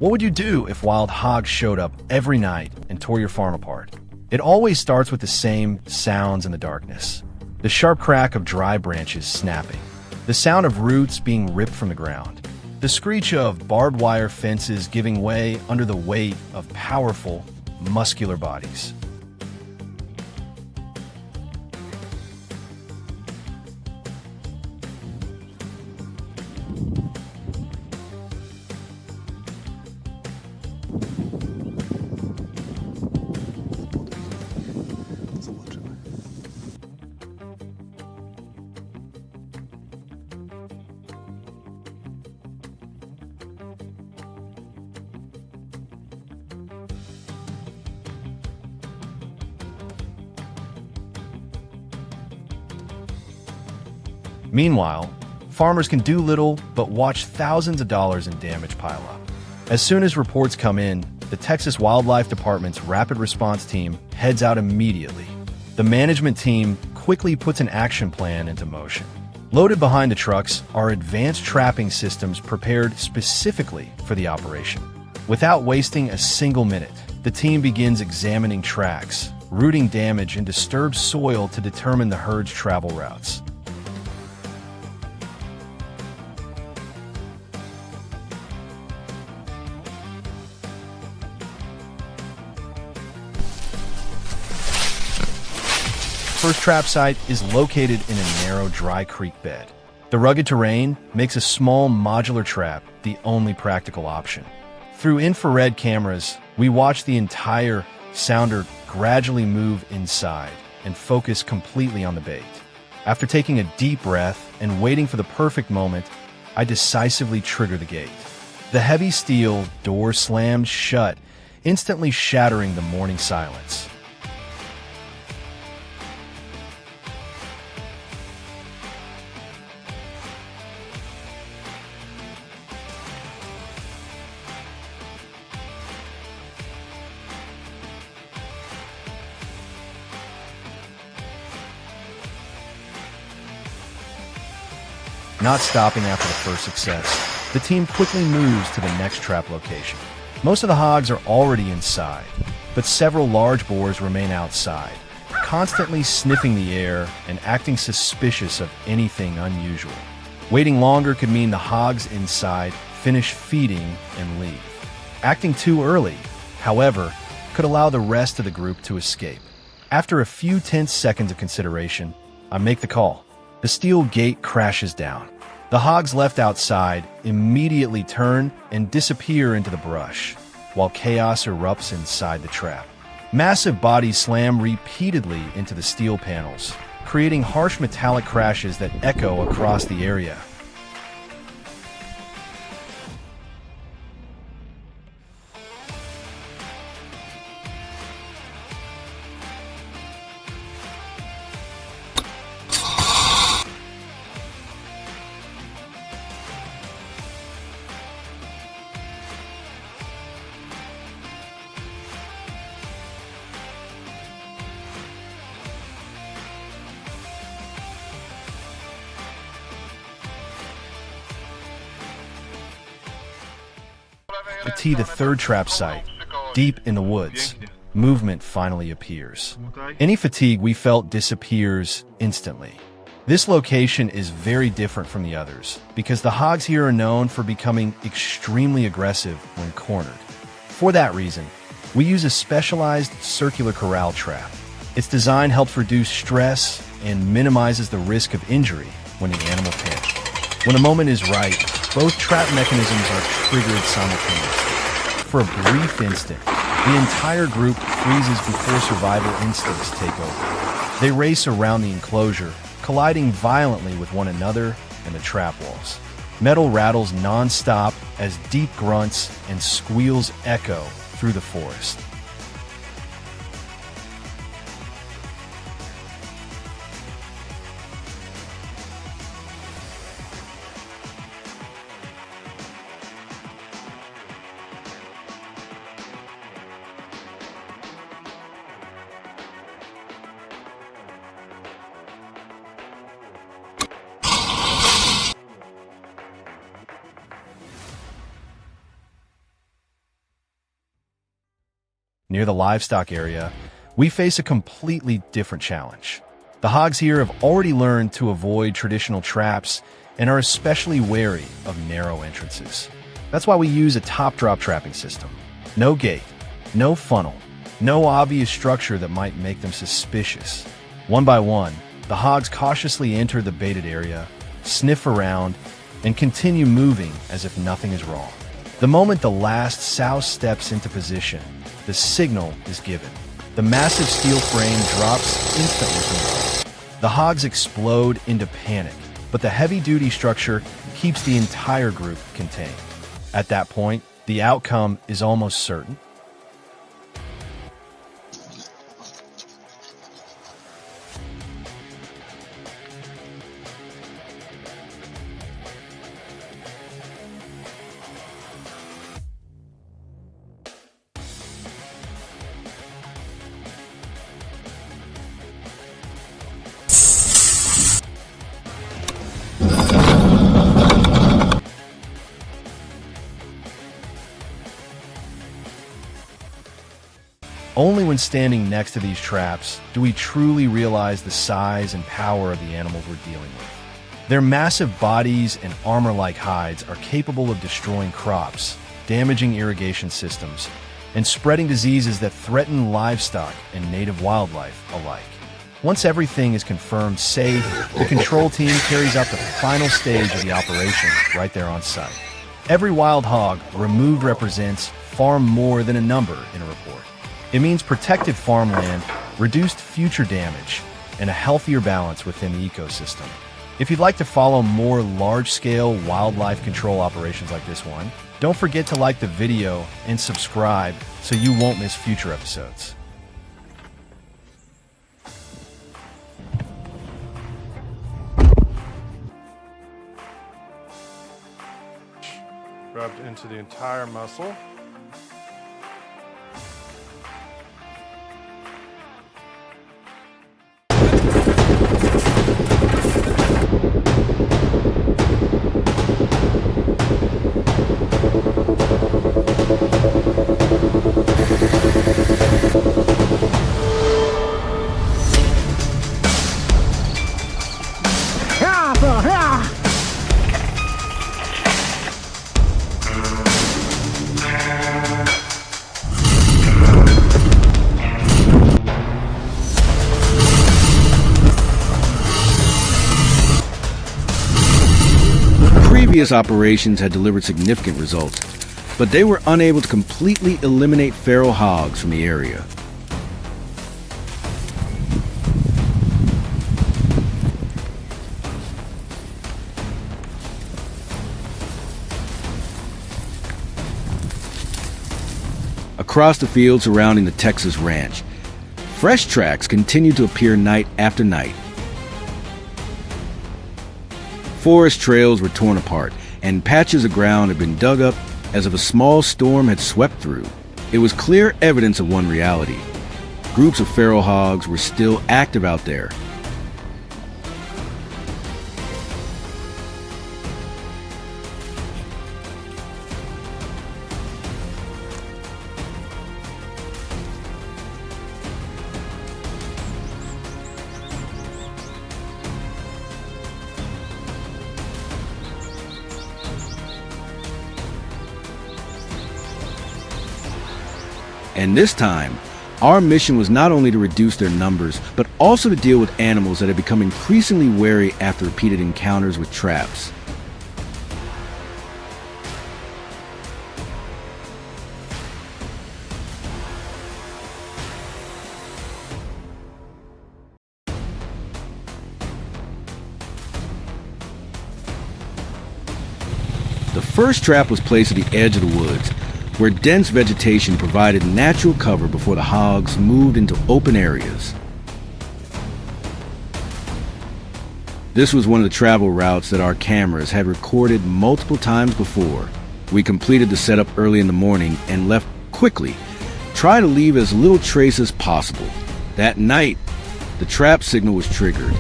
What would you do if wild hogs showed up every night and tore your farm apart? It always starts with the same sounds in the darkness. The sharp crack of dry branches snapping. The sound of roots being ripped from the ground. The screech of barbed wire fences giving way under the weight of powerful, muscular bodies. Meanwhile, farmers can do little but watch thousands of dollars in damage pile up. As soon as reports come in, the Texas Wildlife Department's rapid response team heads out immediately. The management team quickly puts an action plan into motion. Loaded behind the trucks are advanced trapping systems prepared specifically for the operation. Without wasting a single minute, the team begins examining tracks, rooting damage and disturbed soil to determine the herd's travel routes. First trap site is located in a narrow, dry creek bed. The rugged terrain makes a small modular trap the only practical option. Through infrared cameras, we watch the entire sounder gradually move inside and focus completely on the bait. After taking a deep breath and waiting for the perfect moment, I decisively trigger the gate. The heavy steel door slams shut, instantly shattering the morning silence. Not stopping after the first success, the team quickly moves to the next trap location. Most of the hogs are already inside, but several large boars remain outside, constantly sniffing the air and acting suspicious of anything unusual. Waiting longer could mean the hogs inside finish feeding and leave. Acting too early, however, could allow the rest of the group to escape. After a few tense seconds of consideration, I make the call. The steel gate crashes down. The hogs left outside immediately turn and disappear into the brush, while chaos erupts inside the trap. Massive bodies slam repeatedly into the steel panels, creating harsh metallic crashes that echo across the area. The third trap site, deep in the woods, movement finally appears. Any fatigue we felt disappears instantly. This location is very different from the others because the hogs here are known for becoming extremely aggressive when cornered. For that reason, we use a specialized circular corral trap. Its design helps reduce stress and minimizes the risk of injury when the animal panics. When the moment is right, both trap mechanisms are triggered simultaneously. For a brief instant, the entire group freezes before survival instincts take over. They race around the enclosure, colliding violently with one another and the trap walls. Metal rattles non-stop as deep grunts and squeals echo through the forest. Near the livestock area, we face a completely different challenge. The hogs here have already learned to avoid traditional traps and are especially wary of narrow entrances. That's why we use a top-drop trapping system. No gate, no funnel, no obvious structure that might make them suspicious. One by one, the hogs cautiously enter the baited area, sniff around, and continue moving as if nothing is wrong. The moment the last sow steps into position, the signal is given. The massive steel frame drops instantly from below. The hogs explode into panic, but the heavy-duty structure keeps the entire group contained. At that point, the outcome is almost certain. Only when standing next to these traps do we truly realize the size and power of the animals we're dealing with. Their massive bodies and armor-like hides are capable of destroying crops, damaging irrigation systems, and spreading diseases that threaten livestock and native wildlife alike. Once everything is confirmed safe, the control team carries out the final stage of the operation right there on site. Every wild hog removed represents far more than a number in a report. It means protected farmland, reduced future damage, and a healthier balance within the ecosystem. If you'd like to follow more large-scale wildlife control operations like this one, don't forget to like the video and subscribe so you won't miss future episodes. Rubbed into the entire muscle. Previous operations had delivered significant results, but they were unable to completely eliminate feral hogs from the area. Across the field surrounding the Texas ranch, fresh tracks continued to appear night after night. Forest trails were torn apart, and patches of ground had been dug up as if a small storm had swept through. It was clear evidence of one reality. Groups of feral hogs were still active out there. And this time, our mission was not only to reduce their numbers, but also to deal with animals that had become increasingly wary after repeated encounters with traps. The first trap was placed at the edge of the woods, where dense vegetation provided natural cover before the hogs moved into open areas. This was one of the travel routes that our cameras had recorded multiple times before. We completed the setup early in the morning and left quickly, trying to leave as little trace as possible. That night, the trap signal was triggered.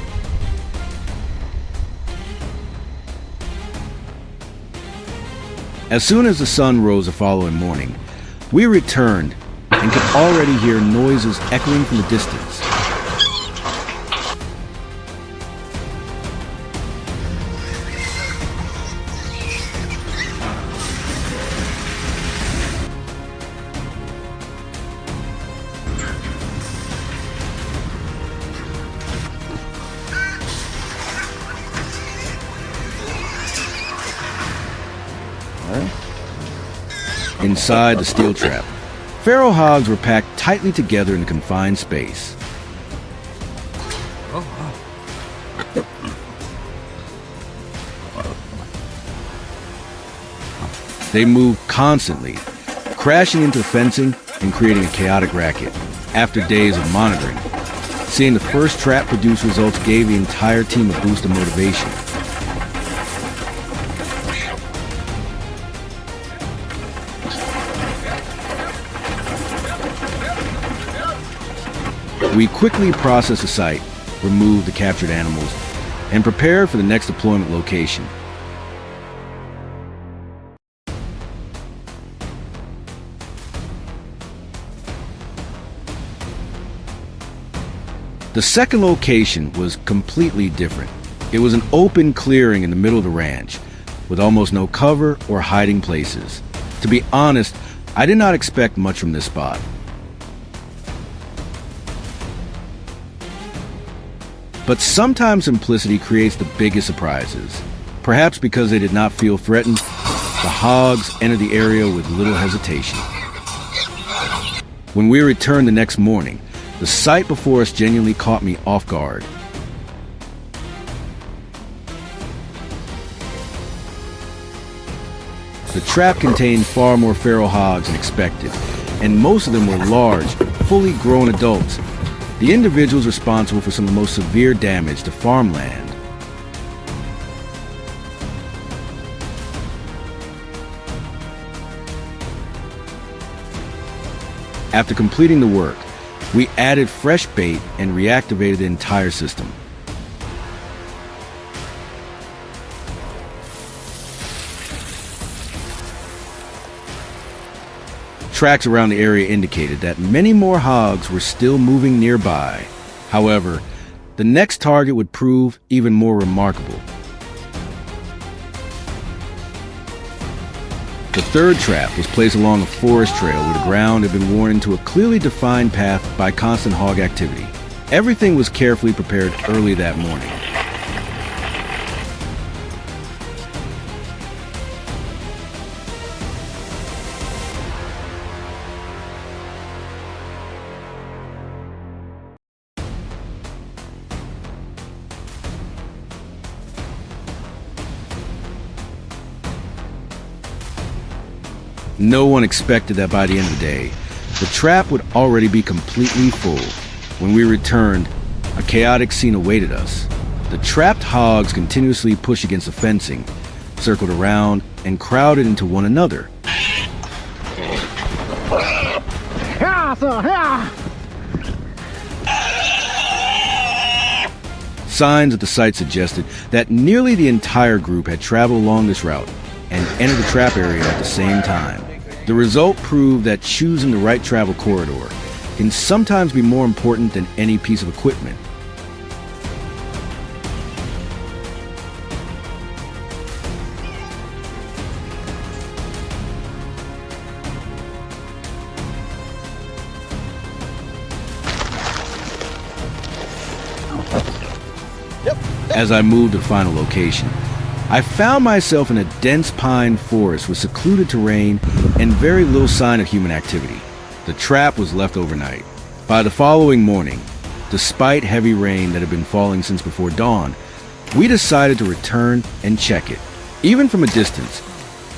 As soon as the sun rose the following morning, we returned and could already hear noises echoing from the distance. Inside the steel trap, feral hogs were packed tightly together in a confined space. They moved constantly, crashing into the fencing and creating a chaotic racket. After days of monitoring, seeing the first trap produce results gave the entire team a boost of motivation. We quickly processed the site, removed the captured animals, and prepared for the next deployment location. The second location was completely different. It was an open clearing in the middle of the ranch, with almost no cover or hiding places. To be honest, I did not expect much from this spot. But sometimes simplicity creates the biggest surprises. Perhaps because they did not feel threatened, the hogs entered the area with little hesitation. When we returned the next morning, the sight before us genuinely caught me off guard. The trap contained far more feral hogs than expected, and most of them were large, fully grown adults. The individuals responsible for some of the most severe damage to farmland. After completing the work, we added fresh bait and reactivated the entire system. Tracks around the area indicated that many more hogs were still moving nearby. However, the next target would prove even more remarkable. The third trap was placed along a forest trail where the ground had been worn into a clearly defined path by constant hog activity. Everything was carefully prepared early that morning. No one expected that by the end of the day, the trap would already be completely full. When we returned, a chaotic scene awaited us. The trapped hogs continuously pushed against the fencing, circled around, and crowded into one another. Signs at the site suggested that nearly the entire group had traveled along this route and entered the trap area at the same time. The result proved that choosing the right travel corridor can sometimes be more important than any piece of equipment. As I moved to the final location, I found myself in a dense pine forest with secluded terrain and very little sign of human activity. The trap was left overnight. By the following morning, despite heavy rain that had been falling since before dawn, we decided to return and check it. Even from a distance,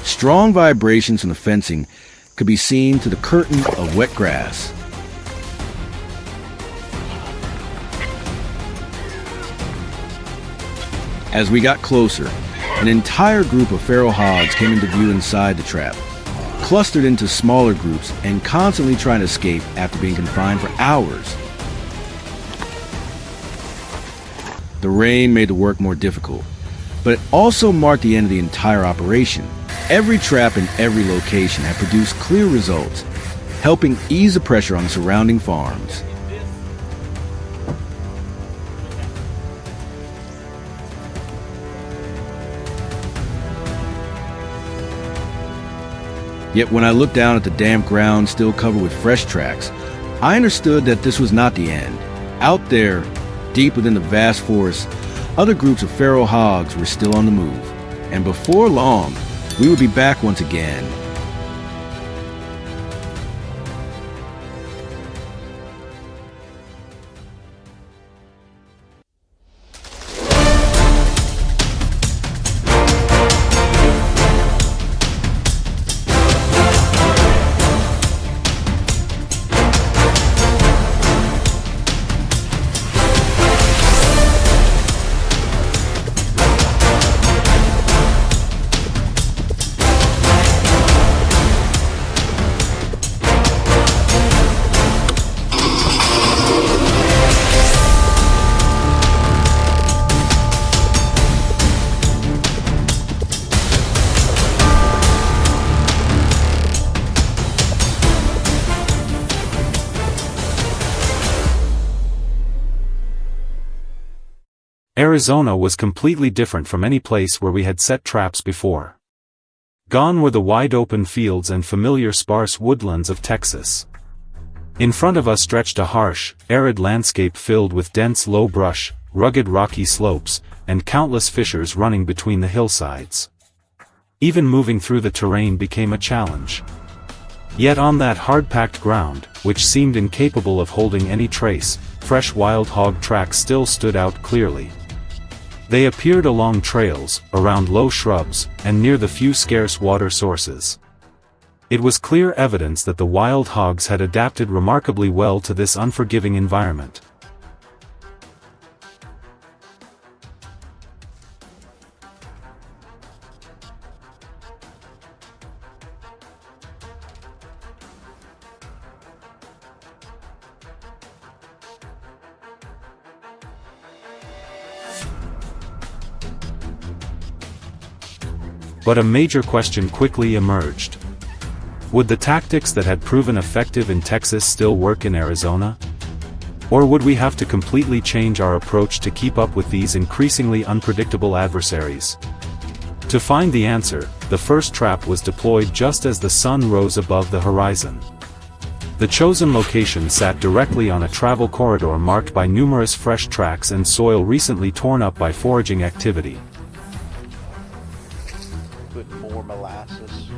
strong vibrations from the fencing could be seen to the curtain of wet grass. As we got closer, an entire group of feral hogs came into view inside the trap, clustered into smaller groups and constantly trying to escape after being confined for hours. The rain made the work more difficult, but it also marked the end of the entire operation. Every trap in every location had produced clear results, helping ease the pressure on the surrounding farms. Yet when I looked down at the damp ground still covered with fresh tracks, I understood that this was not the end. Out there, deep within the vast forest, other groups of feral hogs were still on the move. And before long, we would be back once again. Arizona was completely different from any place where we had set traps before. Gone were the wide-open fields and familiar sparse woodlands of Texas. In front of us stretched a harsh, arid landscape filled with dense low brush, rugged rocky slopes, and countless fissures running between the hillsides. Even moving through the terrain became a challenge. Yet on that hard-packed ground, which seemed incapable of holding any trace, fresh wild hog tracks still stood out clearly. They appeared along trails, around low shrubs, and near the few scarce water sources. It was clear evidence that the wild hogs had adapted remarkably well to this unforgiving environment. But a major question quickly emerged. Would the tactics that had proven effective in Texas still work in Arizona? Or would we have to completely change our approach to keep up with these increasingly unpredictable adversaries? To find the answer, the first trap was deployed just as the sun rose above the horizon. The chosen location sat directly on a travel corridor marked by numerous fresh tracks and soil recently torn up by foraging activity. Put more molasses.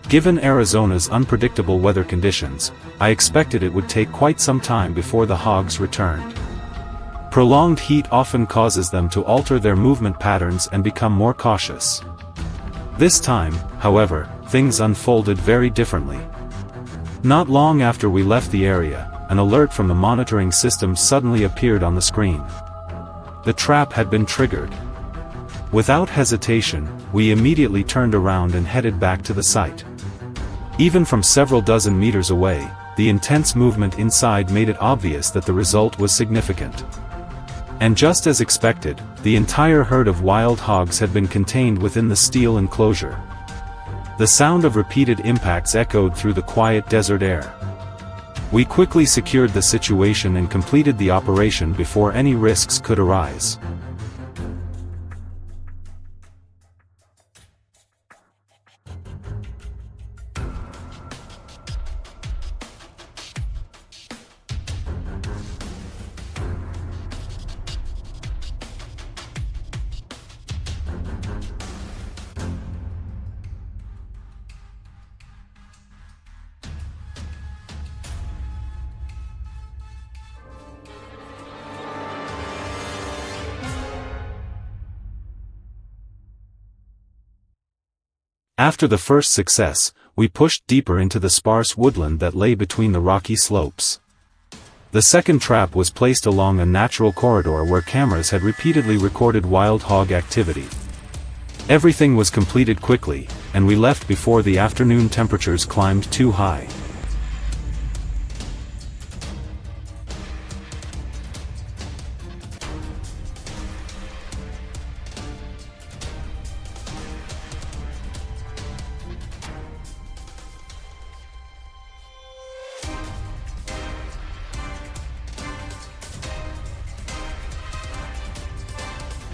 Given Arizona's unpredictable weather conditions, I expected it would take quite some time before the hogs returned. Prolonged heat often causes them to alter their movement patterns and become more cautious. This time, however, things unfolded very differently. Not long after we left the area, an alert from the monitoring system suddenly appeared on the screen. The trap had been triggered. Without hesitation, we immediately turned around and headed back to the site. Even from several dozen meters away, the intense movement inside made it obvious that the result was significant. And just as expected, the entire herd of wild hogs had been contained within the steel enclosure. The sound of repeated impacts echoed through the quiet desert air. We quickly secured the situation and completed the operation before any risks could arise. After the first success, we pushed deeper into the sparse woodland that lay between the rocky slopes. The second trap was placed along a natural corridor where cameras had repeatedly recorded wild hog activity. Everything was completed quickly, and we left before the afternoon temperatures climbed too high.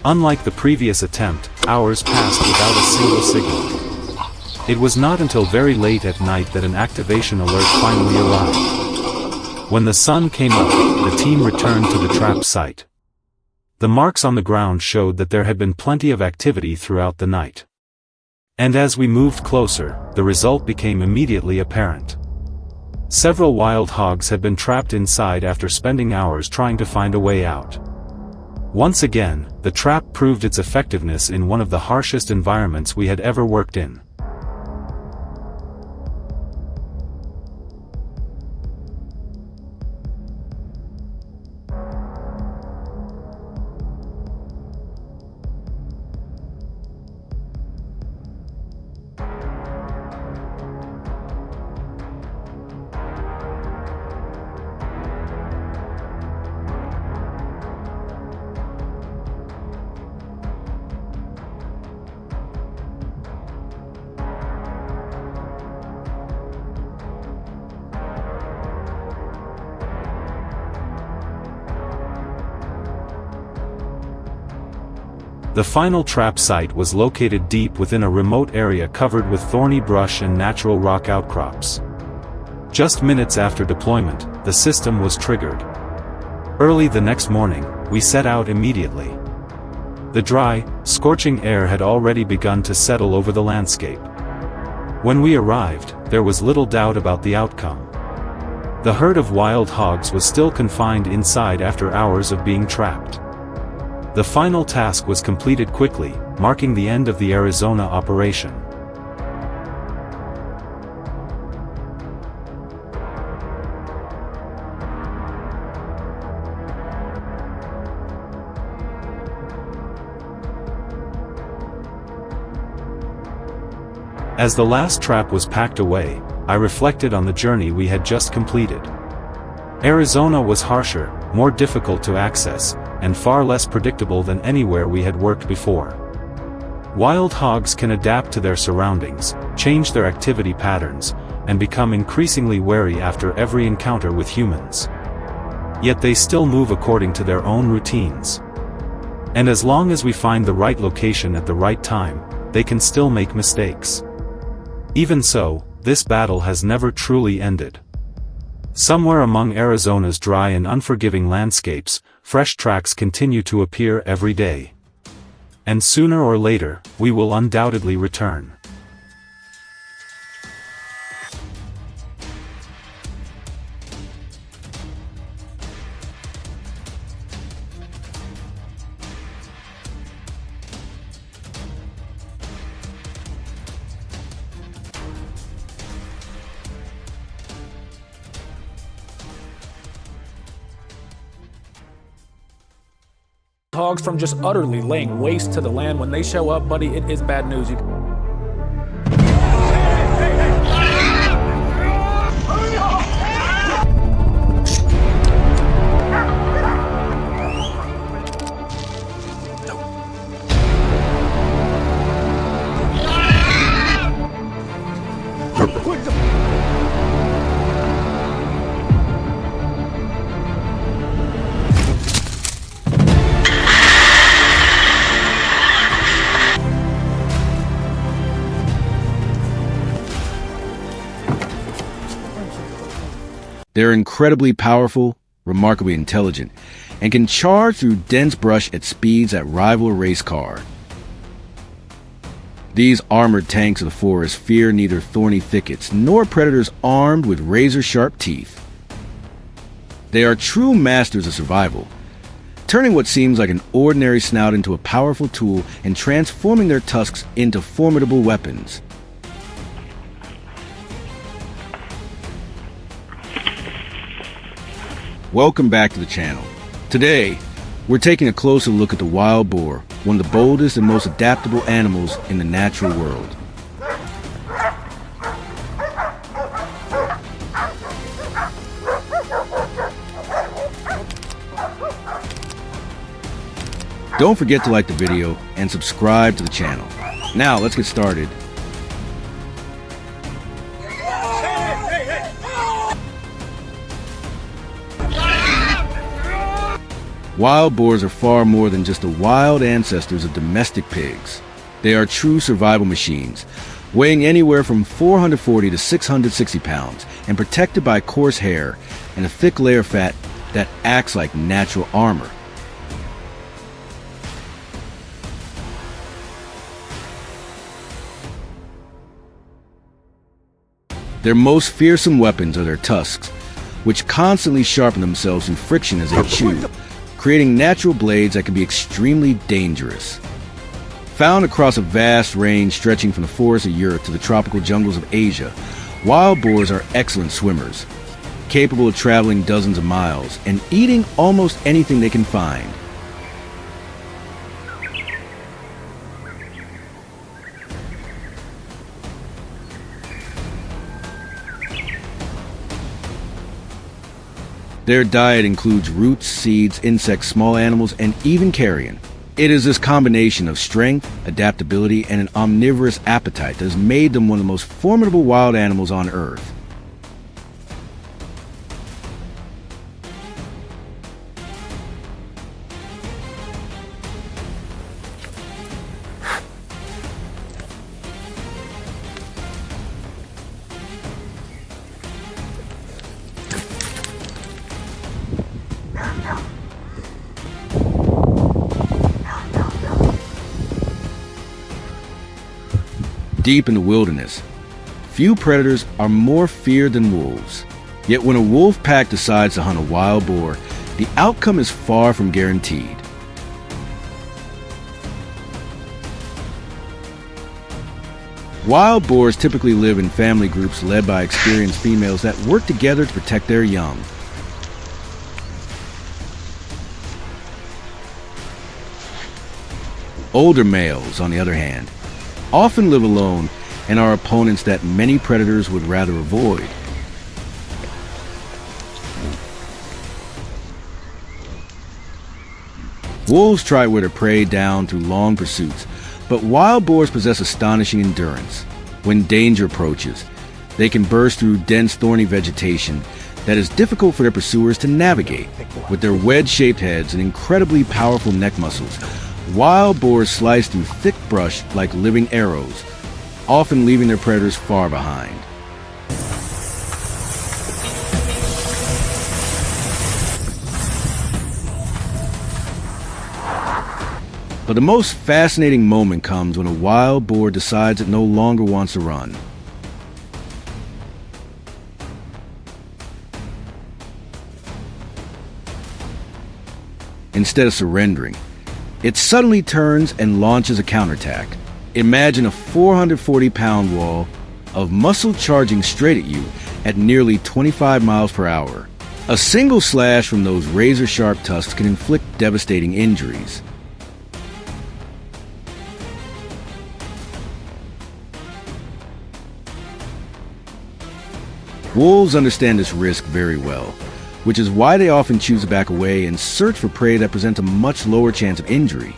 Unlike the previous attempt, hours passed without a single signal. It was not until very late at night that an activation alert finally arrived. When the sun came up, the team returned to the trap site. The marks on the ground showed that there had been plenty of activity throughout the night. And as we moved closer, the result became immediately apparent. Several wild hogs had been trapped inside after spending hours trying to find a way out. Once again, the trap proved its effectiveness in one of the harshest environments we had ever worked in. The final trap site was located deep within a remote area covered with thorny brush and natural rock outcrops. Just minutes after deployment, the system was triggered. Early the next morning, we set out immediately. The dry, scorching air had already begun to settle over the landscape. When we arrived, there was little doubt about the outcome. The herd of wild hogs was still confined inside after hours of being trapped. The final task was completed quickly, marking the end of the Arizona operation. As the last trap was packed away, I reflected on the journey we had just completed. Arizona was harsher, more difficult to access, and far less predictable than anywhere we had worked before. Wild hogs can adapt to their surroundings, change their activity patterns, and become increasingly wary after every encounter with humans. Yet they still move according to their own routines. And as long as we find the right location at the right time, they can still make mistakes. Even so, this battle has never truly ended. Somewhere among Arizona's dry and unforgiving landscapes, fresh tracks continue to appear every day. And sooner or later, we will undoubtedly return. Hogs from just utterly laying waste to the land. When they show up, buddy, it is bad news. They're incredibly powerful, remarkably intelligent, and can charge through dense brush at speeds that rival a race car. These armored tanks of the forest fear neither thorny thickets nor predators armed with razor-sharp teeth. They are true masters of survival, turning what seems like an ordinary snout into a powerful tool and transforming their tusks into formidable weapons. Welcome back to the channel. Today, we're taking a closer look at the wild boar, one of the boldest and most adaptable animals in the natural world. Don't forget to like the video and subscribe to the channel. Now, let's get started. Wild boars are far more than just the wild ancestors of domestic pigs. They are true survival machines, weighing anywhere from 440 to 660 pounds and protected by coarse hair and a thick layer of fat that acts like natural armor. Their most fearsome weapons are their tusks, which constantly sharpen themselves through friction as they chew, creating natural blades that can be extremely dangerous. Found across a vast range stretching from the forests of Europe to the tropical jungles of Asia, wild boars are excellent swimmers, capable of traveling dozens of miles and eating almost anything they can find. Their diet includes roots, seeds, insects, small animals, and even carrion. It is this combination of strength, adaptability, and an omnivorous appetite that has made them one of the most formidable wild animals on Earth. Deep in the wilderness, few predators are more feared than wolves. Yet when a wolf pack decides to hunt a wild boar, the outcome is far from guaranteed. Wild boars typically live in family groups led by experienced females that work together to protect their young. Older males, on the other hand, often live alone and are opponents that many predators would rather avoid. Wolves try to wear their prey down through long pursuits, but wild boars possess astonishing endurance. When danger approaches, they can burst through dense thorny vegetation that is difficult for their pursuers to navigate. With their wedge-shaped heads and incredibly powerful neck muscles, wild boars slice through thick brush like living arrows, often leaving their predators far behind. But the most fascinating moment comes when a wild boar decides it no longer wants to run. Instead of surrendering, it suddenly turns and launches a counterattack. Imagine a 440-pound wall of muscle charging straight at you at nearly 25 miles per hour. A single slash from those razor-sharp tusks can inflict devastating injuries. Wolves understand this risk very well, which is why they often choose to back away and search for prey that presents a much lower chance of injury.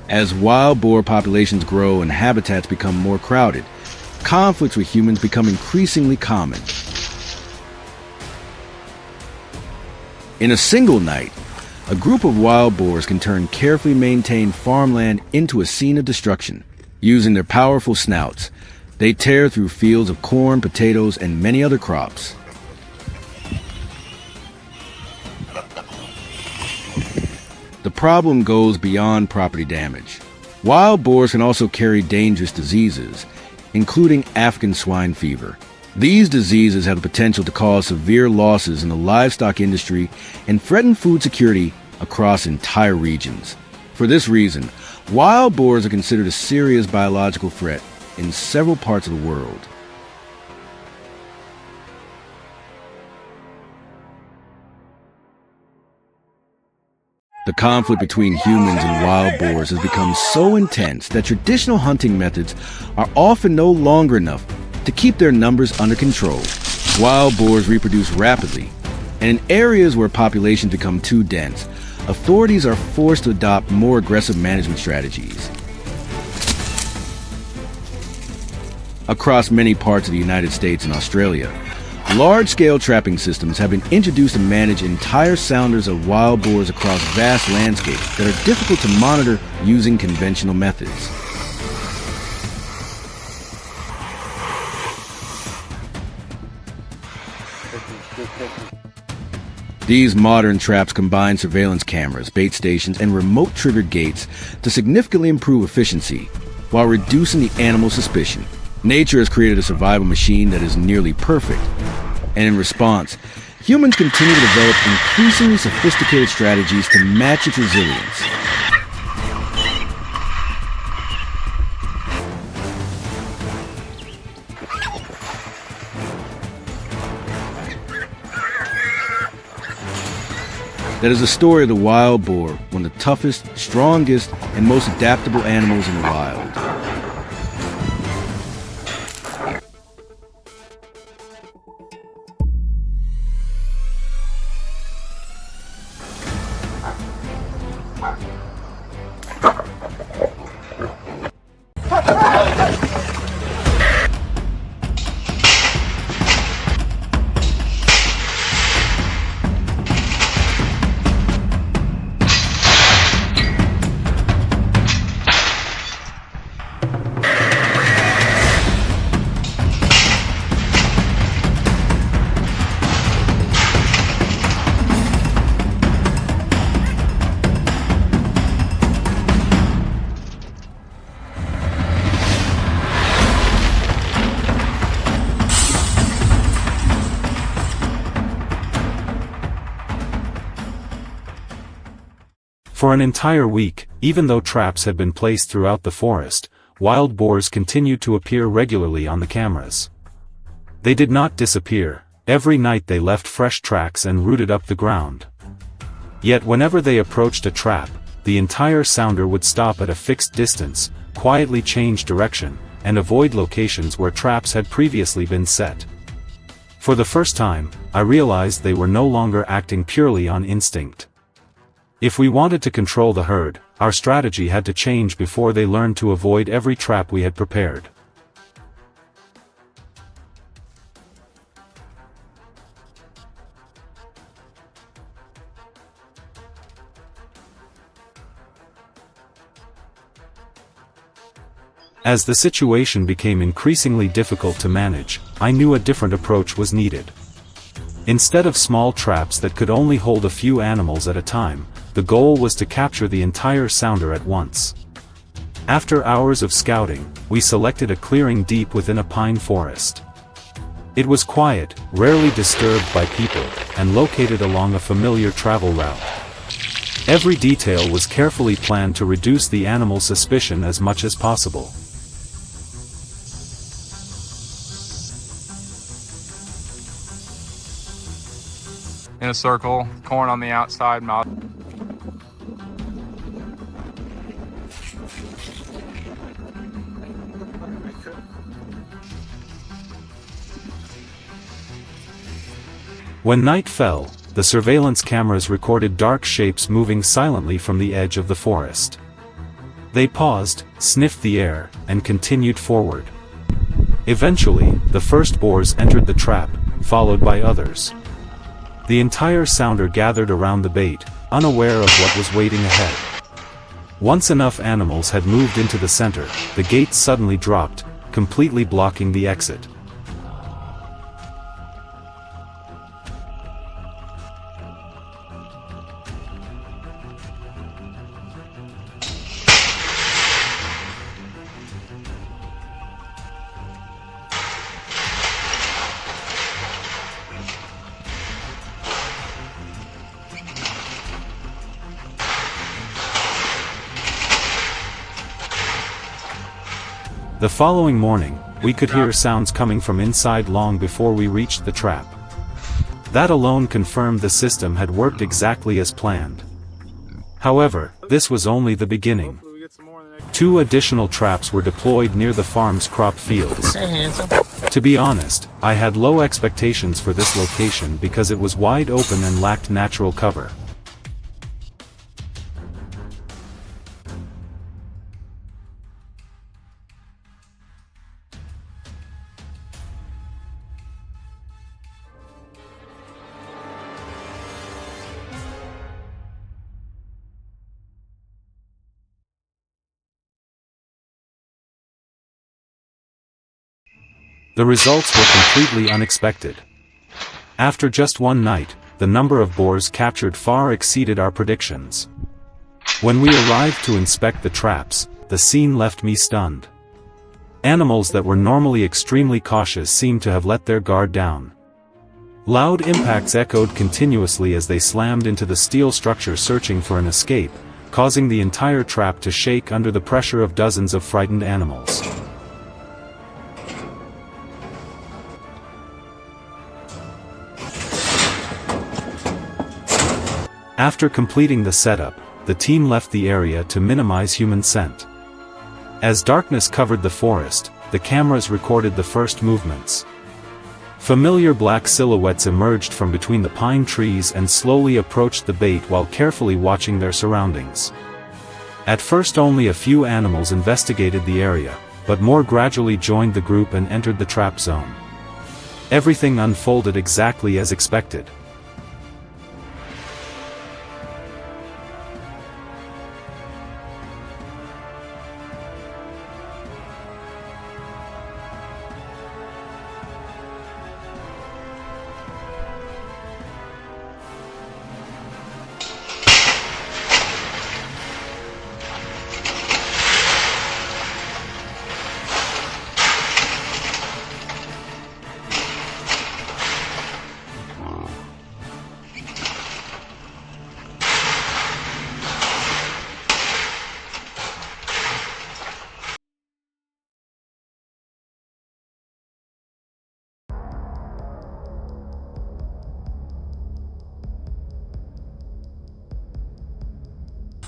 As wild boar populations grow and habitats become more crowded, conflicts with humans become increasingly common. In a single night, a group of wild boars can turn carefully maintained farmland into a scene of destruction. Using their powerful snouts, they tear through fields of corn, potatoes, and many other crops. The problem goes beyond property damage. Wild boars can also carry dangerous diseases, including African swine fever. These diseases have the potential to cause severe losses in the livestock industry and threaten food security across entire regions. For this reason, wild boars are considered a serious biological threat in several parts of the world. The conflict between humans and wild boars has become so intense that traditional hunting methods are often no longer enough to keep their numbers under control. Wild boars reproduce rapidly, and in areas where populations become too dense, authorities are forced to adopt more aggressive management strategies. Across many parts of the United States and Australia, large-scale trapping systems have been introduced to manage entire sounders of wild boars across vast landscapes that are difficult to monitor using conventional methods. These modern traps combine surveillance cameras, bait stations, and remote-triggered gates to significantly improve efficiency while reducing the animal's suspicion. Nature has created a survival machine that is nearly perfect, and in response, humans continue to develop increasingly sophisticated strategies to match its resilience. That is the story of the wild boar, one of the toughest, strongest, and most adaptable animals in the wild. For an entire week, even though traps had been placed throughout the forest, wild boars continued to appear regularly on the cameras. They did not disappear. Every night they left fresh tracks and rooted up the ground. Yet whenever they approached a trap, the entire sounder would stop at a fixed distance, quietly change direction, and avoid locations where traps had previously been set. For the first time, I realized they were no longer acting purely on instinct. If we wanted to control the herd, our strategy had to change before they learned to avoid every trap we had prepared. As the situation became increasingly difficult to manage, I knew a different approach was needed. Instead of small traps that could only hold a few animals at a time, the goal was to capture the entire sounder at once. After hours of scouting, we selected a clearing deep within a pine forest. It was quiet, rarely disturbed by people, and located along a familiar travel route. Every detail was carefully planned to reduce the animal's suspicion as much as possible. In a circle, corn on the outside, mouth. When night fell, the surveillance cameras recorded dark shapes moving silently from the edge of the forest. They paused, sniffed the air, and continued forward. Eventually, the first boars entered the trap, followed by others. The entire sounder gathered around the bait, unaware of what was waiting ahead. Once enough animals had moved into the center, the gate suddenly dropped, completely blocking the exit. The following morning, we could hear sounds coming from inside long before we reached the trap. That alone confirmed the system had worked exactly as planned. However, this was only the beginning. 2 additional traps were deployed near the farm's crop fields. To be honest, I had low expectations for this location because it was wide open and lacked natural cover. The results were completely unexpected. After just one night, the number of boars captured far exceeded our predictions. When we arrived to inspect the traps, the scene left me stunned. Animals that were normally extremely cautious seemed to have let their guard down. Loud impacts echoed continuously as they slammed into the steel structure searching for an escape, causing the entire trap to shake under the pressure of dozens of frightened animals. After completing the setup, the team left the area to minimize human scent. As darkness covered the forest, the cameras recorded the first movements. Familiar black silhouettes emerged from between the pine trees and slowly approached the bait while carefully watching their surroundings. At first only a few animals investigated the area, but more gradually joined the group and entered the trap zone. Everything unfolded exactly as expected.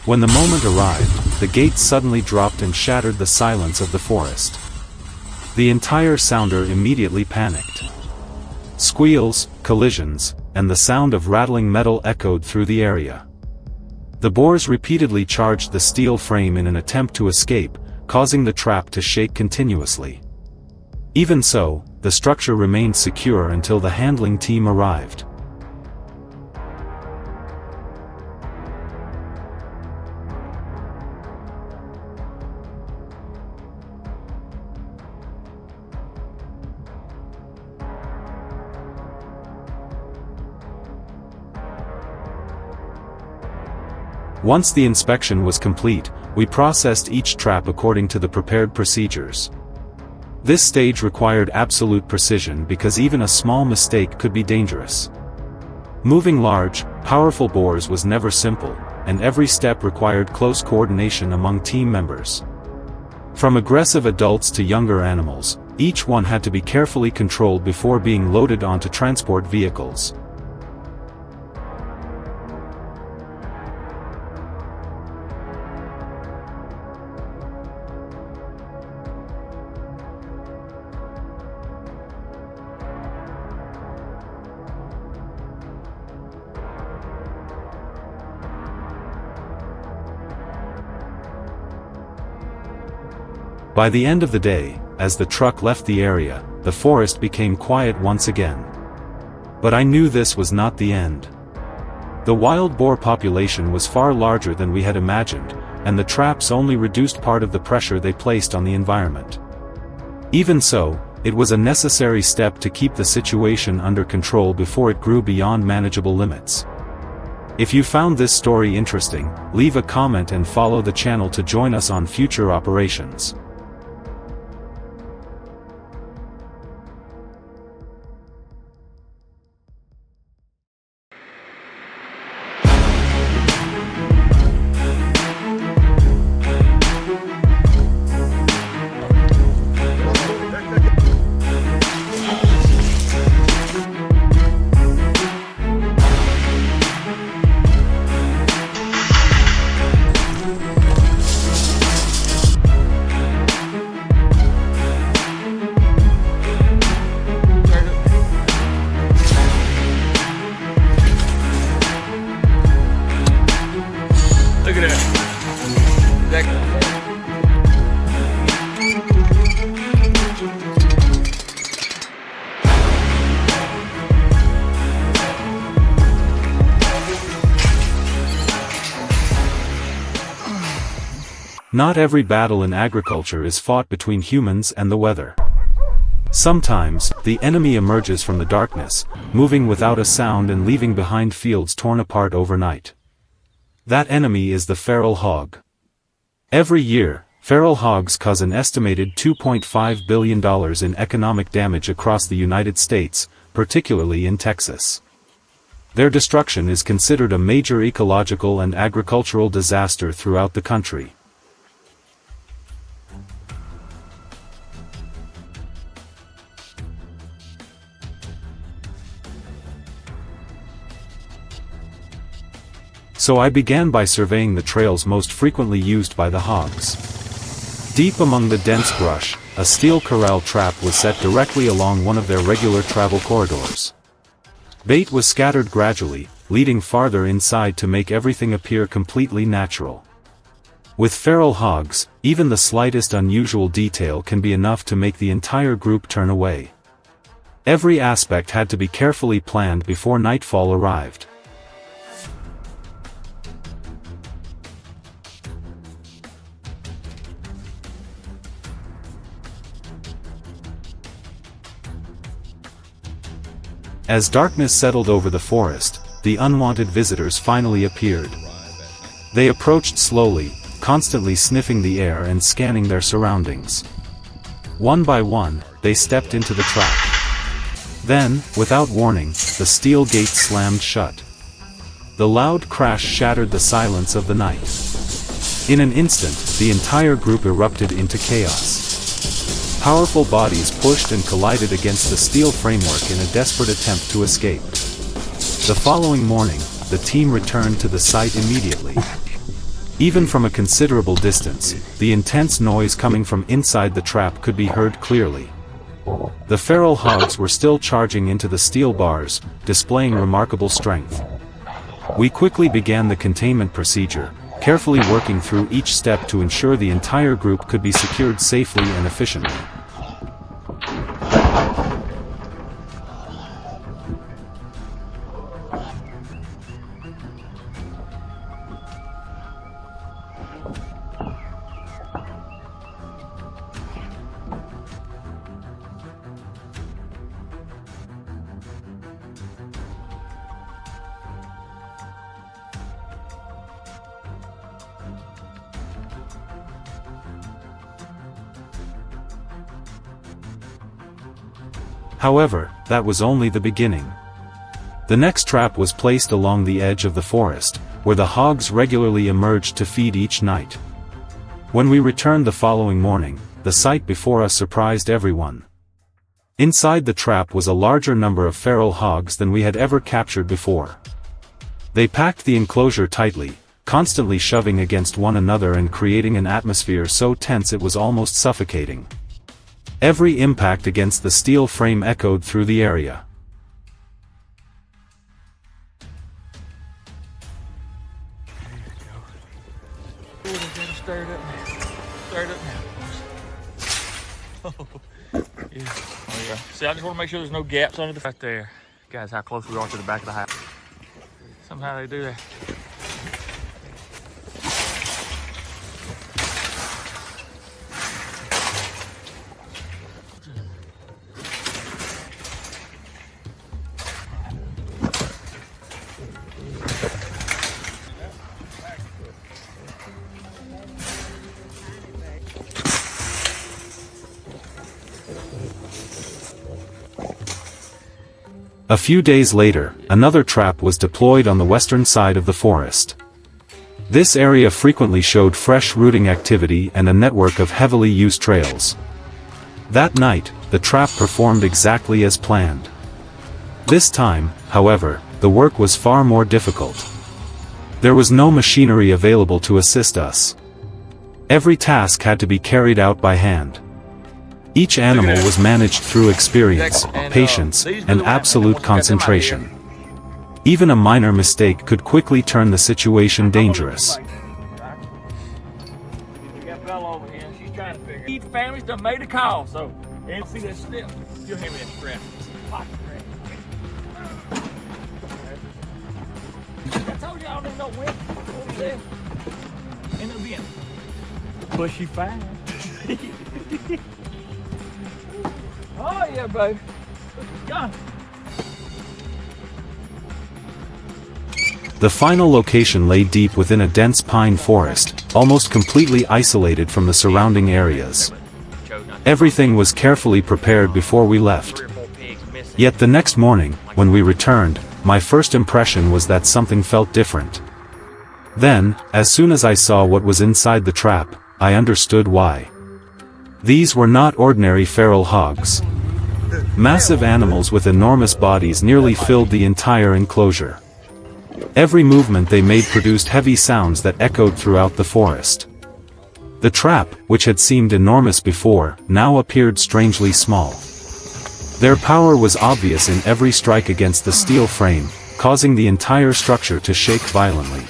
When the moment arrived, the gates suddenly dropped and shattered the silence of the forest. The entire sounder immediately panicked. Squeals, collisions, and the sound of rattling metal echoed through the area. The boars repeatedly charged the steel frame in an attempt to escape, causing the trap to shake continuously. Even so, the structure remained secure until the handling team arrived. Once the inspection was complete, we processed each trap according to the prepared procedures. This stage required absolute precision because even a small mistake could be dangerous. Moving large, powerful boars was never simple, and every step required close coordination among team members. From aggressive adults to younger animals, each one had to be carefully controlled before being loaded onto transport vehicles. By the end of the day, as the truck left the area, the forest became quiet once again. But I knew this was not the end. The wild boar population was far larger than we had imagined, and the traps only reduced part of the pressure they placed on the environment. Even so, it was a necessary step to keep the situation under control before it grew beyond manageable limits. If you found this story interesting, leave a comment and follow the channel to join us on future operations. Not every battle in agriculture is fought between humans and the weather. Sometimes, the enemy emerges from the darkness, moving without a sound and leaving behind fields torn apart overnight. That enemy is the feral hog. Every year, feral hogs cause an estimated $2.5 billion in economic damage across the United States, particularly in Texas. Their destruction is considered a major ecological and agricultural disaster throughout the country. So I began by surveying the trails most frequently used by the hogs. Deep among the dense brush, a steel corral trap was set directly along one of their regular travel corridors. Bait was scattered gradually, leading farther inside to make everything appear completely natural. With feral hogs, even the slightest unusual detail can be enough to make the entire group turn away. Every aspect had to be carefully planned before nightfall arrived. As darkness settled over the forest, the unwanted visitors finally appeared. They approached slowly, constantly sniffing the air and scanning their surroundings. One by one, they stepped into the trap. Then, without warning, the steel gate slammed shut. The loud crash shattered the silence of the night. In an instant, the entire group erupted into chaos. Powerful bodies pushed and collided against the steel framework in a desperate attempt to escape. The following morning, the team returned to the site immediately. Even from a considerable distance, the intense noise coming from inside the trap could be heard clearly. The feral hogs were still charging into the steel bars, displaying remarkable strength. We quickly began the containment procedure, carefully working through each step to ensure the entire group could be secured safely and efficiently. However, that was only the beginning. The next trap was placed along the edge of the forest, where the hogs regularly emerged to feed each night. When we returned the following morning, the sight before us surprised everyone. Inside the trap was a larger number of feral hogs than we had ever captured before. They packed the enclosure tightly, constantly shoving against one another and creating an atmosphere so tense it was almost suffocating. Every impact against the steel frame echoed through the area. Stir it up now. Stir it up now. Oh, yeah. Oh, yeah. See, I just want to make sure there's no gaps under the right there. Guys, how close we are to the back of the house. Somehow they do that. A few days later, another trap was deployed on the western side of the forest. This area frequently showed fresh rooting activity and a network of heavily used trails. That night, the trap performed exactly as planned. This time, however, the work was far more difficult. There was no machinery available to assist us. Every task had to be carried out by hand. Each animal was managed through experience, patience, and absolute concentration. Even a minor mistake could quickly turn the situation dangerous. Each family's done made a call, so and see that step. You'll hear me that strap. I told you I don't know when. Over there. In the bin. Bushy fine. Oh yeah, babe. Go. The final location lay deep within a dense pine forest, almost completely isolated from the surrounding areas. Everything was carefully prepared before we left. Yet the next morning, when we returned, my first impression was that something felt different. Then, as soon as I saw what was inside the trap, I understood why. These were not ordinary feral hogs. Massive animals with enormous bodies nearly filled the entire enclosure. Every movement they made produced heavy sounds that echoed throughout the forest. The trap, which had seemed enormous before, now appeared strangely small. Their power was obvious in every strike against the steel frame, causing the entire structure to shake violently.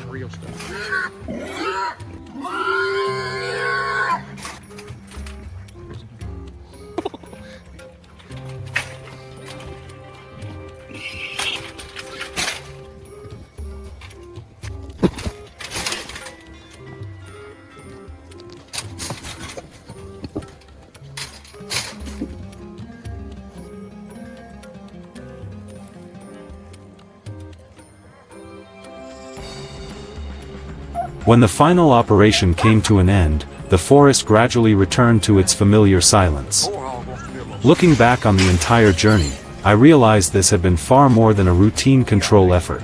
Real stuff. When the final operation came to an end, the forest gradually returned to its familiar silence. Looking back on the entire journey, I realized this had been far more than a routine control effort.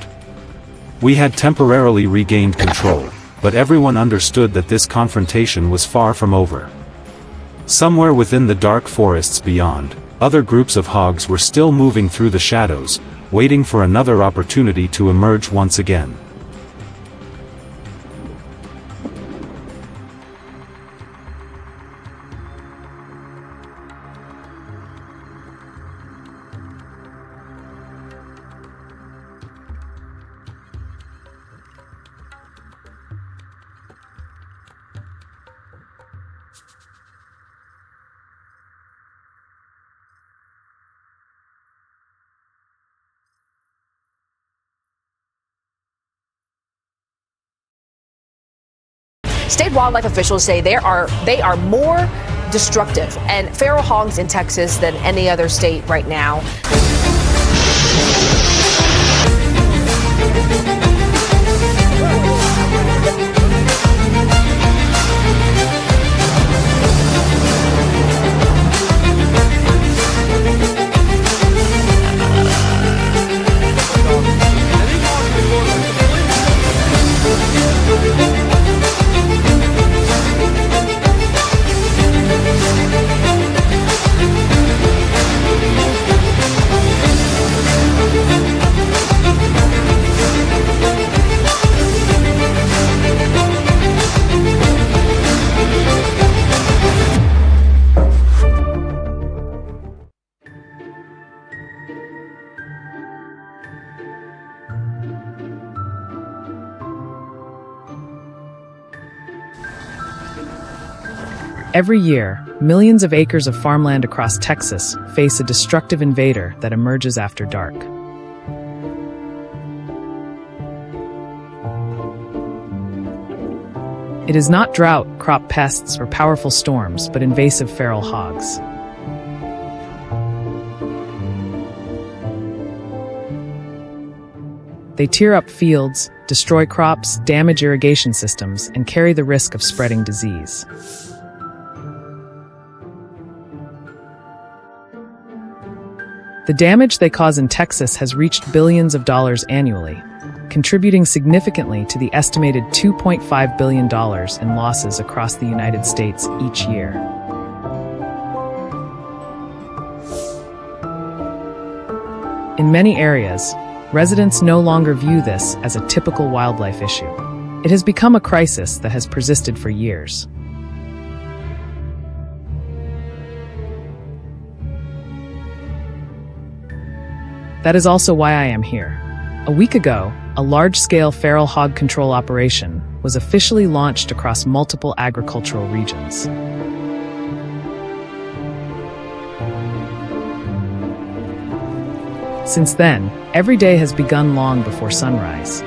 We had temporarily regained control, but everyone understood that this confrontation was far from over. Somewhere within the dark forests beyond, other groups of hogs were still moving through the shadows, waiting for another opportunity to emerge once again. State wildlife officials say they are more destructive and feral hogs in Texas than any other state right now. Every year, millions of acres of farmland across Texas face a destructive invader that emerges after dark. It is not drought, crop pests, or powerful storms, but invasive feral hogs. They tear up fields, destroy crops, damage irrigation systems, and carry the risk of spreading disease. The damage they cause in Texas has reached billions of dollars annually, contributing significantly to the estimated $2.5 billion in losses across the United States each year. In many areas, residents no longer view this as a typical wildlife issue. It has become a crisis that has persisted for years. That is also why I am here. A week ago, a large-scale feral hog control operation was officially launched across multiple agricultural regions. Since then, every day has begun long before sunrise.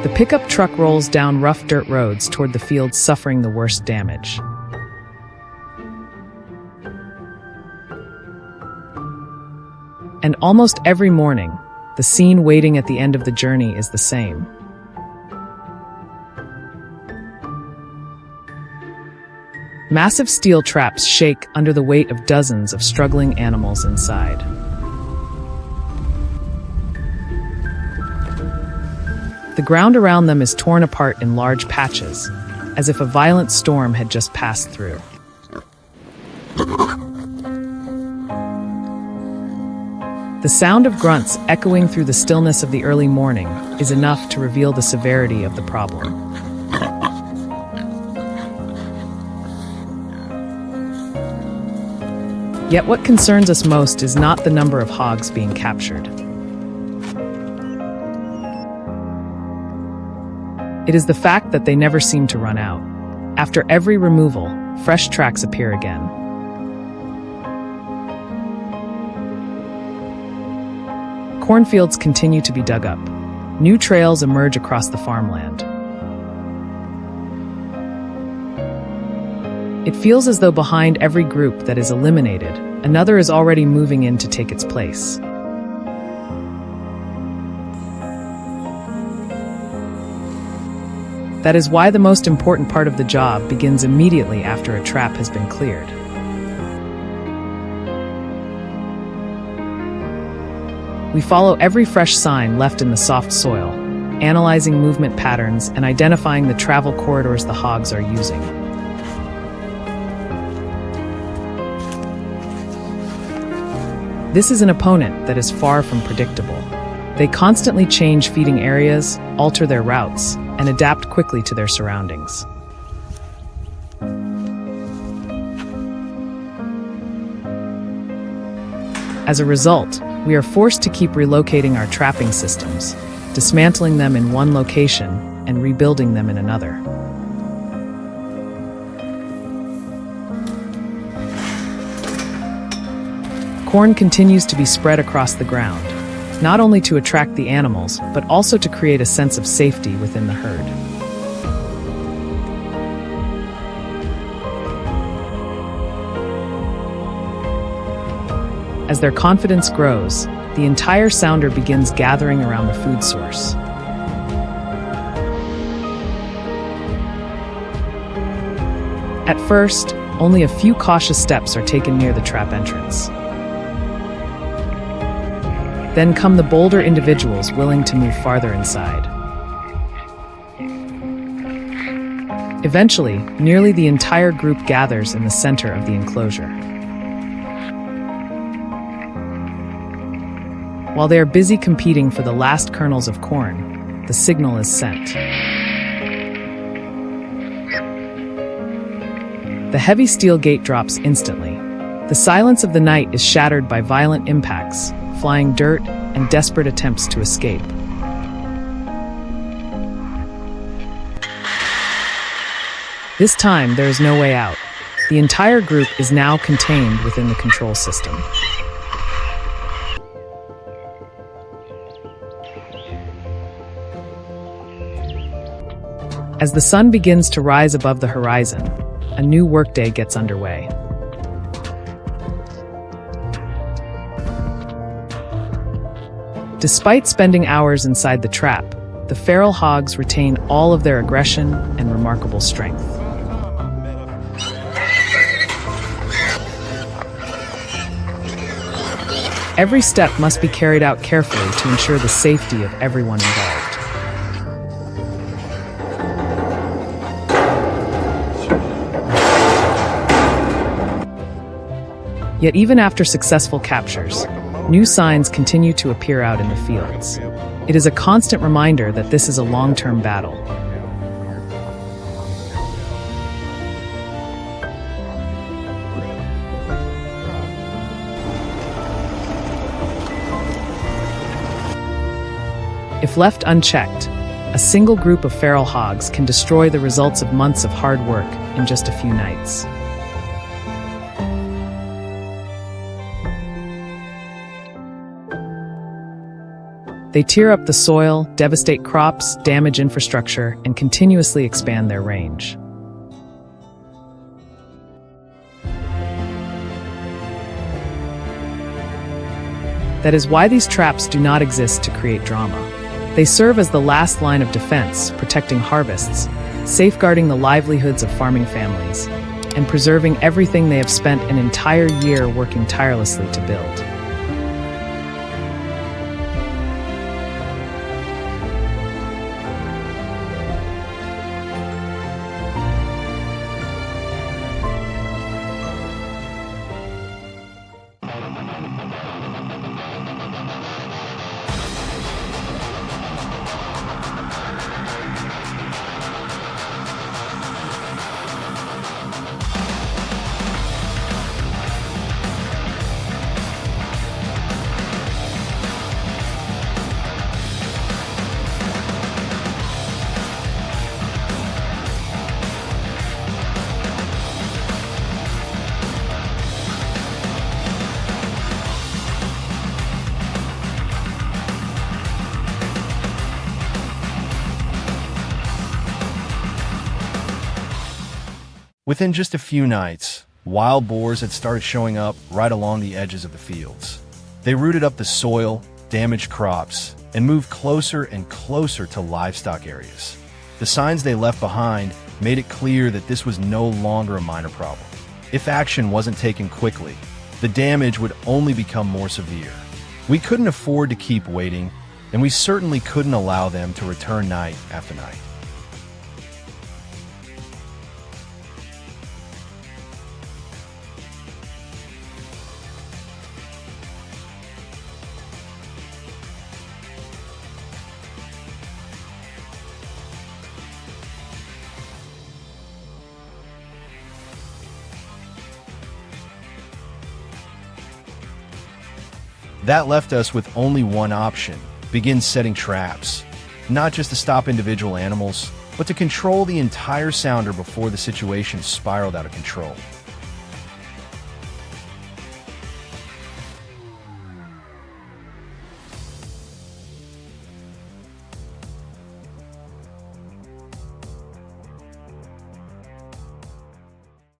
The pickup truck rolls down rough dirt roads toward the fields suffering the worst damage. And almost every morning, the scene waiting at the end of the journey is the same. Massive steel traps shake under the weight of dozens of struggling animals inside. The ground around them is torn apart in large patches, as if a violent storm had just passed through. The sound of grunts echoing through the stillness of the early morning is enough to reveal the severity of the problem. Yet what concerns us most is not the number of hogs being captured. It is the fact that they never seem to run out. After every removal, fresh tracks appear again. Cornfields continue to be dug up. New trails emerge across the farmland. It feels as though behind every group that is eliminated, another is already moving in to take its place. That is why the most important part of the job begins immediately after a trap has been cleared. We follow every fresh sign left in the soft soil, analyzing movement patterns and identifying the travel corridors the hogs are using. This is an opponent that is far from predictable. They constantly change feeding areas, alter their routes, and adapt quickly to their surroundings. As a result, we are forced to keep relocating our trapping systems, dismantling them in one location and rebuilding them in another. Corn continues to be spread across the ground, not only to attract the animals, but also to create a sense of safety within the herd. As their confidence grows, the entire sounder begins gathering around the food source. At first, only a few cautious steps are taken near the trap entrance. Then come the bolder individuals willing to move farther inside. Eventually, nearly the entire group gathers in the center of the enclosure. While they are busy competing for the last kernels of corn, the signal is sent. The heavy steel gate drops instantly. The silence of the night is shattered by violent impacts, flying dirt, and desperate attempts to escape. This time, there is no way out. The entire group is now contained within the control system. As the sun begins to rise above the horizon, a new workday gets underway. Despite spending hours inside the trap, the feral hogs retain all of their aggression and remarkable strength. Every step must be carried out carefully to ensure the safety of everyone involved. Yet even after successful captures, new signs continue to appear out in the fields. It is a constant reminder that this is a long-term battle. If left unchecked, a single group of feral hogs can destroy the results of months of hard work in just a few nights. They tear up the soil, devastate crops, damage infrastructure, and continuously expand their range. That is why these traps do not exist to create drama. They serve as the last line of defense, protecting harvests, safeguarding the livelihoods of farming families, and preserving everything they have spent an entire year working tirelessly to build. Within just a few nights, wild boars had started showing up right along the edges of the fields. They rooted up the soil, damaged crops, and moved closer and closer to livestock areas. The signs they left behind made it clear that this was no longer a minor problem. If action wasn't taken quickly, the damage would only become more severe. We couldn't afford to keep waiting, and we certainly couldn't allow them to return night after night. That left us with only one option: begin setting traps, not just to stop individual animals, but to control the entire sounder before the situation spiraled out of control.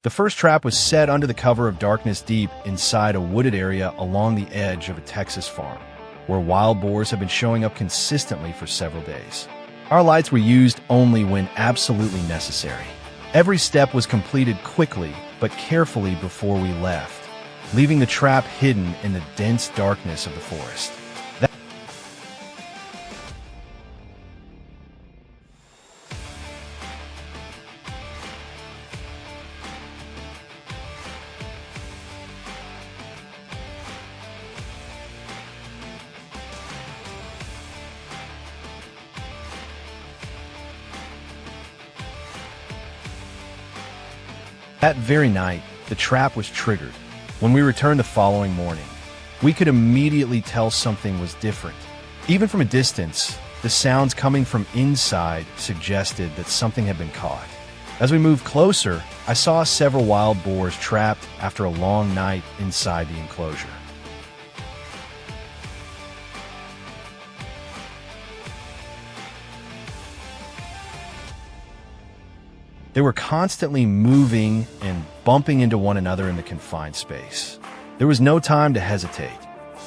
The first trap was set under the cover of darkness deep inside a wooded area along the edge of a Texas farm, where wild boars have been showing up consistently for several days. Our lights were used only when absolutely necessary. Every step was completed quickly but carefully before we left, leaving the trap hidden in the dense darkness of the forest. That very night, the trap was triggered. When we returned the following morning, we could immediately tell something was different. Even from a distance, the sounds coming from inside suggested that something had been caught. As we moved closer, I saw several wild boars trapped after a long night inside the enclosure. They were constantly moving and bumping into one another in the confined space. There was no time to hesitate.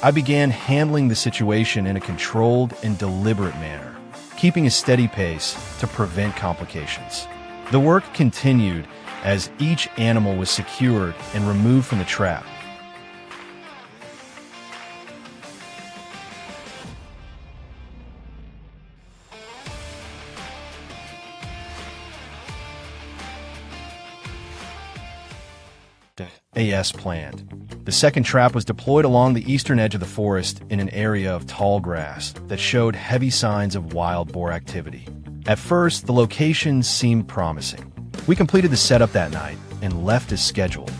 I began handling the situation in a controlled and deliberate manner, keeping a steady pace to prevent complications. The work continued as each animal was secured and removed from the trap. As planned. The second trap was deployed along the eastern edge of the forest in an area of tall grass that showed heavy signs of wild boar activity. At first, the location seemed promising. We completed the setup that night and left as scheduled.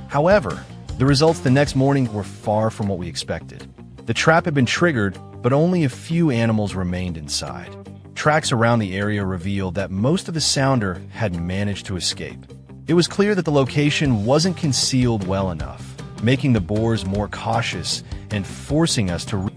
However, The results the next morning were far from what we expected. The trap had been triggered, but only a few animals remained inside. Tracks around the area revealed that most of the sounder had managed to escape. It was clear that the location wasn't concealed well enough, making the boars more cautious and forcing us to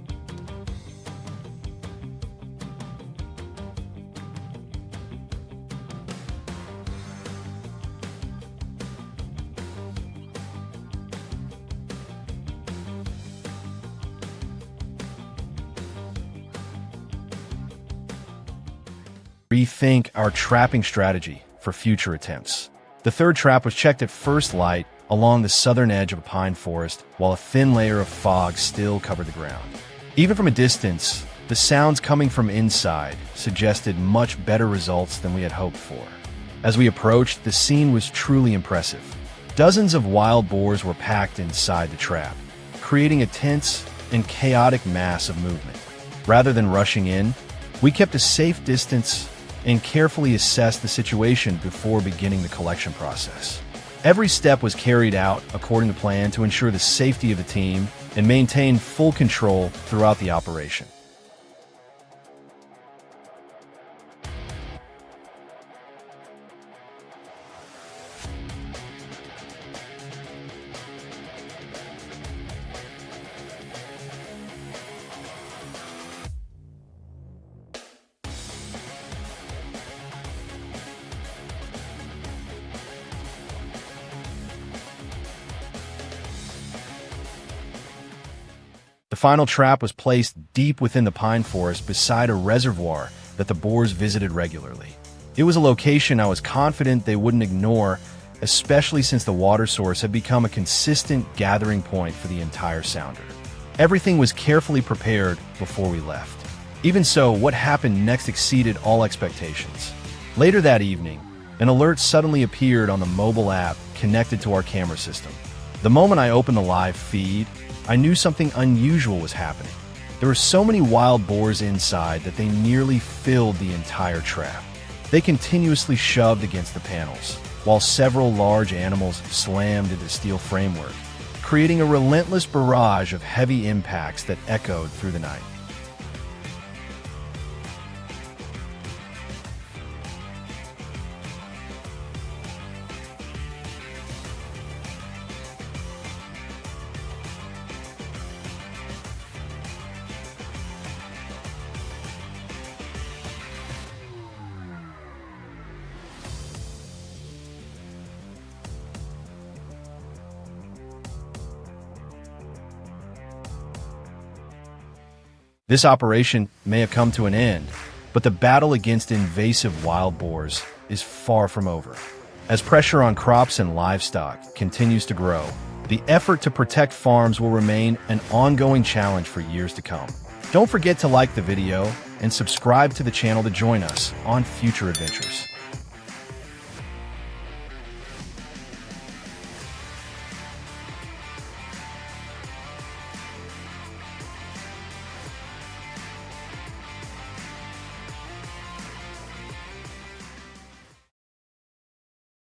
rethink our trapping strategy for future attempts. The third trap was checked at first light along the southern edge of a pine forest while a thin layer of fog still covered the ground. Even from a distance, the sounds coming from inside suggested much better results than we had hoped for. As we approached, the scene was truly impressive. Dozens of wild boars were packed inside the trap, creating a tense and chaotic mass of movement. Rather than rushing in, we kept a safe distance and carefully assessed the situation before beginning the collection process. Every step was carried out according to plan to ensure the safety of the team and maintain full control throughout the operation. The final trap was placed deep within the pine forest beside a reservoir that the boars visited regularly. It was a location I was confident they wouldn't ignore, especially since the water source had become a consistent gathering point for the entire sounder. Everything was carefully prepared before we left. Even so, what happened next exceeded all expectations. Later that evening, an alert suddenly appeared on the mobile app connected to our camera system. The moment I opened the live feed, I knew something unusual was happening. There were so many wild boars inside that they nearly filled the entire trap. They continuously shoved against the panels, while several large animals slammed into the steel framework, creating a relentless barrage of heavy impacts that echoed through the night. This operation may have come to an end, but the battle against invasive wild boars is far from over. As pressure on crops and livestock continues to grow, the effort to protect farms will remain an ongoing challenge for years to come. Don't forget to like the video and subscribe to the channel to join us on future adventures.